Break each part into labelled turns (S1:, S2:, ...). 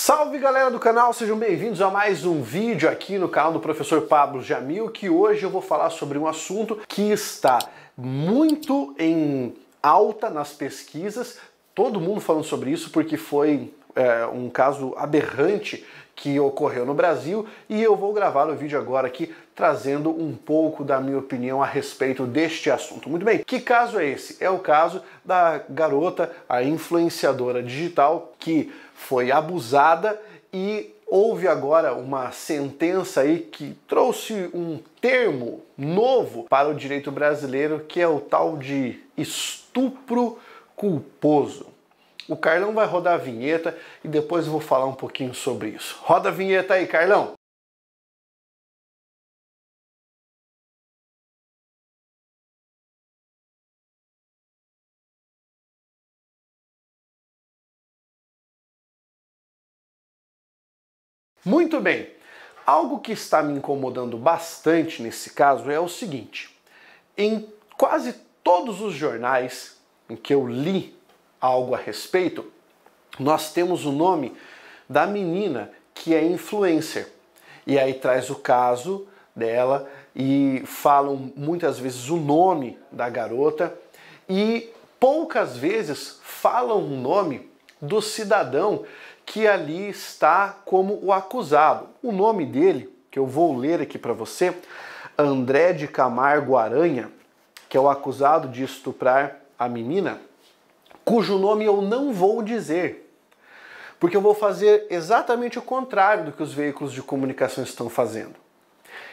S1: Salve galera do canal, sejam bem-vindos a mais um vídeo aqui no canal do Professor Pablo Jamil, que hoje eu vou falar sobre um assunto que está muito em alta nas pesquisas, todo mundo falando sobre isso porque foi um caso aberrante que ocorreu no Brasil e eu vou gravar o vídeo agora aqui trazendo um pouco da minha opinião a respeito deste assunto. Muito bem, que caso é esse? É o caso da garota, a influenciadora digital, que foi abusada e houve agora uma sentença aí que trouxe um termo novo para o direito brasileiro, que é o tal de estupro culposo. O Carlão vai rodar a vinheta e depois eu vou falar um pouquinho sobre isso. Roda a vinheta aí, Carlão! Muito bem, algo que está me incomodando bastante nesse caso é o seguinte: em quase todos os jornais em que eu li algo a respeito, nós temos o nome da menina que é influencer. E aí traz o caso dela e falam muitas vezes o nome da garota e poucas vezes falam o nome do cidadão que ali está como o acusado. O nome dele, que eu vou ler aqui para você, André de Camargo Aranha, que é o acusado de estuprar a menina, cujo nome eu não vou dizer, porque eu vou fazer exatamente o contrário do que os veículos de comunicação estão fazendo.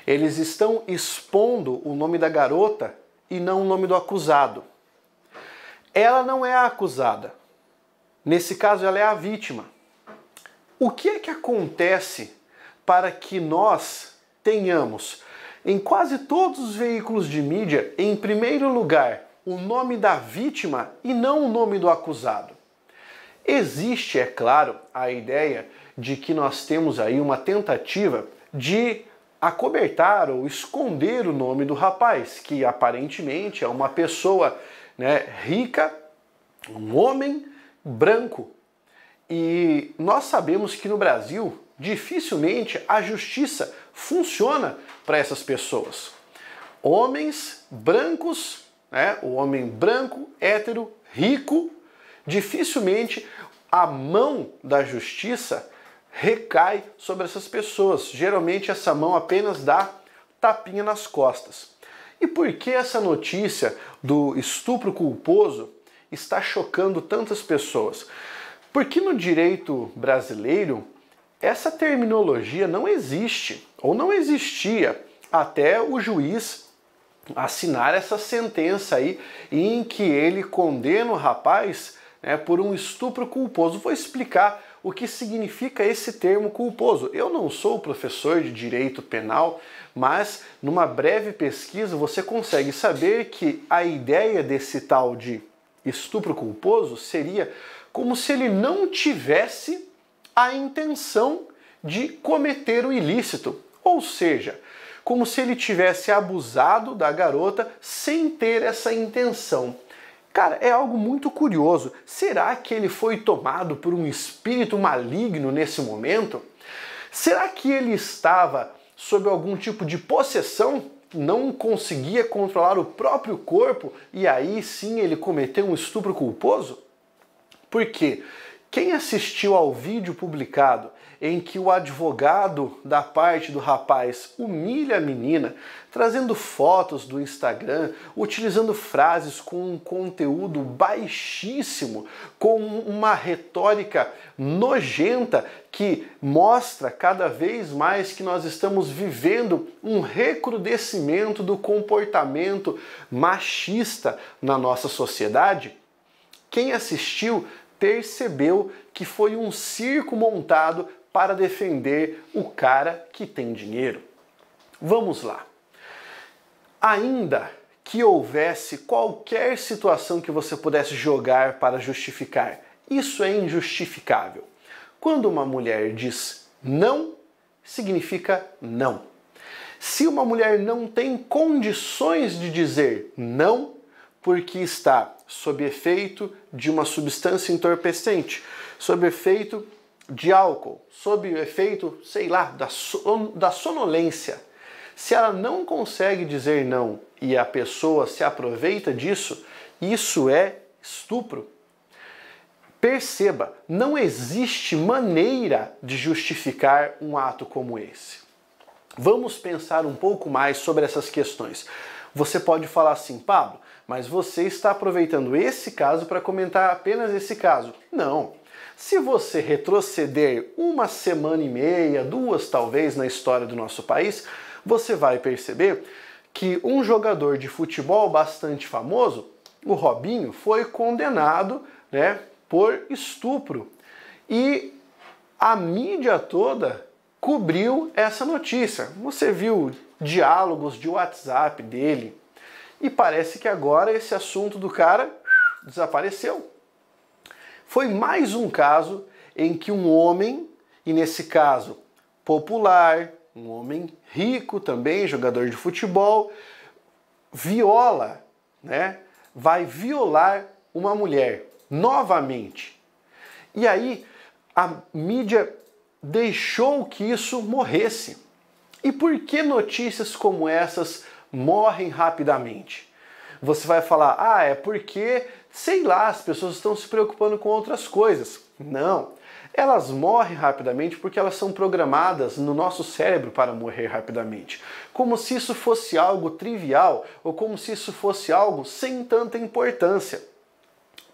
S1: Eles estão expondo o nome da garota e não o nome do acusado. Ela não é a acusada. Nesse caso, ela é a vítima. O que é que acontece para que nós tenhamos, em quase todos os veículos de mídia, em primeiro lugar, o nome da vítima e não o nome do acusado? Existe, é claro, a ideia de que nós temos aí uma tentativa de acobertar ou esconder o nome do rapaz, que aparentemente é uma pessoa, rica, um homem branco. E nós sabemos que no Brasil, dificilmente a justiça funciona para essas pessoas. Homens brancos, o homem branco, hétero, rico, dificilmente a mão da justiça recai sobre essas pessoas. Geralmente essa mão apenas dá tapinha nas costas. E por que essa notícia do estupro culposo está chocando tantas pessoas? Porque no direito brasileiro essa terminologia não existe, ou não existia, até o juiz assinar essa sentença aí em que ele condena o rapaz por um estupro culposo. Vou explicar o que significa esse termo culposo. Eu não sou professor de direito penal, mas numa breve pesquisa você consegue saber que a ideia desse tal de estupro culposo seria como se ele não tivesse a intenção de cometer o ilícito, ou seja, como se ele tivesse abusado da garota sem ter essa intenção. Cara, é algo muito curioso. Será que ele foi tomado por um espírito maligno nesse momento? Será que ele estava sob algum tipo de possessão? Não conseguia controlar o próprio corpo e aí sim ele cometeu um estupro culposo? Porque quem assistiu ao vídeo publicado em que o advogado da parte do rapaz humilha a menina, trazendo fotos do Instagram, utilizando frases com um conteúdo baixíssimo, com uma retórica nojenta que mostra cada vez mais que nós estamos vivendo um recrudescimento do comportamento machista na nossa sociedade, quem assistiu percebeu que foi um circo montado para defender o cara que tem dinheiro. Vamos lá. Ainda que houvesse qualquer situação que você pudesse jogar para justificar, isso é injustificável. Quando uma mulher diz não, significa não. Se uma mulher não tem condições de dizer não, porque está sob efeito de uma substância entorpecente, sob efeito de álcool, sob o efeito, sei lá, da sonolência, se ela não consegue dizer não e a pessoa se aproveita disso, isso é estupro. Perceba, não existe maneira de justificar um ato como esse. Vamos pensar um pouco mais sobre essas questões. Você pode falar assim, Pablo, mas você está aproveitando esse caso para comentar apenas esse caso. Não. Se você retroceder 1 semana e meia, 2 talvez, na história do nosso país, você vai perceber que um jogador de futebol bastante famoso, o Robinho, foi condenado, né, por estupro. E a mídia toda cobriu essa notícia. Você viu diálogos de WhatsApp dele e parece que agora esse assunto do cara desapareceu. Foi mais um caso em que um homem, e nesse caso popular, um homem rico também, jogador de futebol, viola, né? Vai violar uma mulher novamente. E aí a mídia deixou que isso morresse. E por que notícias como essas morrem rapidamente? Você vai falar, é porque, sei lá, as pessoas estão se preocupando com outras coisas. Não, elas morrem rapidamente porque elas são programadas no nosso cérebro para morrer rapidamente. Como se isso fosse algo trivial ou como se isso fosse algo sem tanta importância.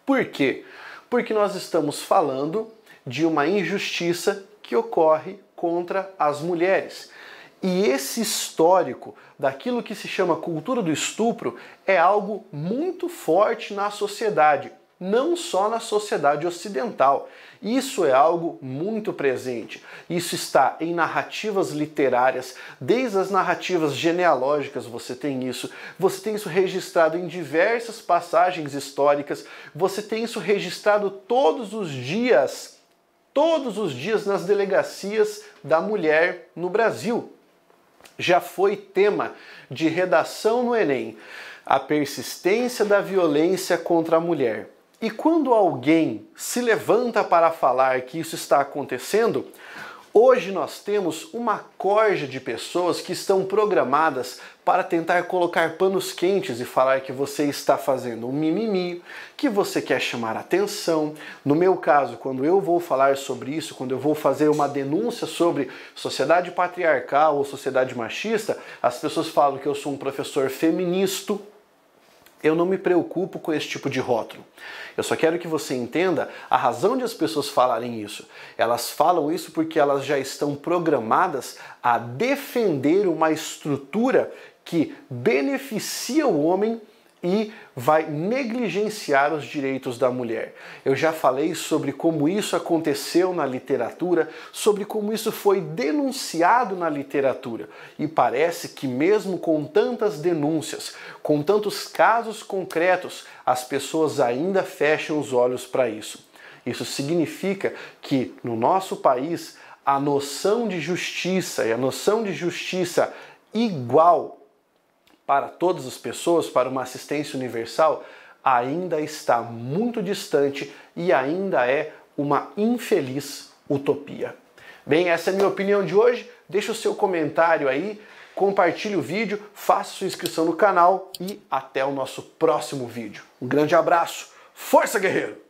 S1: Por quê? Porque nós estamos falando de uma injustiça que ocorre contra as mulheres. E esse histórico daquilo que se chama cultura do estupro é algo muito forte na sociedade, não só na sociedade ocidental. Isso é algo muito presente. Isso está em narrativas literárias, desde as narrativas genealógicas você tem isso registrado em diversas passagens históricas, você tem isso registrado todos os dias nas delegacias da mulher no Brasil. Já foi tema de redação no Enem, a persistência da violência contra a mulher. E quando alguém se levanta para falar que isso está acontecendo, hoje nós temos uma corja de pessoas que estão programadas para tentar colocar panos quentes e falar que você está fazendo um mimimi, que você quer chamar atenção. No meu caso, quando eu vou falar sobre isso, quando eu vou fazer uma denúncia sobre sociedade patriarcal ou sociedade machista, as pessoas falam que eu sou um professor feminista. Eu não me preocupo com esse tipo de rótulo. Eu só quero que você entenda a razão de as pessoas falarem isso. Elas falam isso porque elas já estão programadas a defender uma estrutura que beneficia o homem e vai negligenciar os direitos da mulher. Eu já falei sobre como isso aconteceu na literatura, sobre como isso foi denunciado na literatura. E parece que mesmo com tantas denúncias, com tantos casos concretos, as pessoas ainda fecham os olhos para isso. Isso significa que no nosso país a noção de justiça e a noção de justiça igual para todas as pessoas, para uma assistência universal, ainda está muito distante e ainda é uma infeliz utopia. Bem, essa é a minha opinião de hoje. Deixa o seu comentário aí, compartilhe o vídeo, faça sua inscrição no canal e até o nosso próximo vídeo. Um grande abraço, força guerreiro!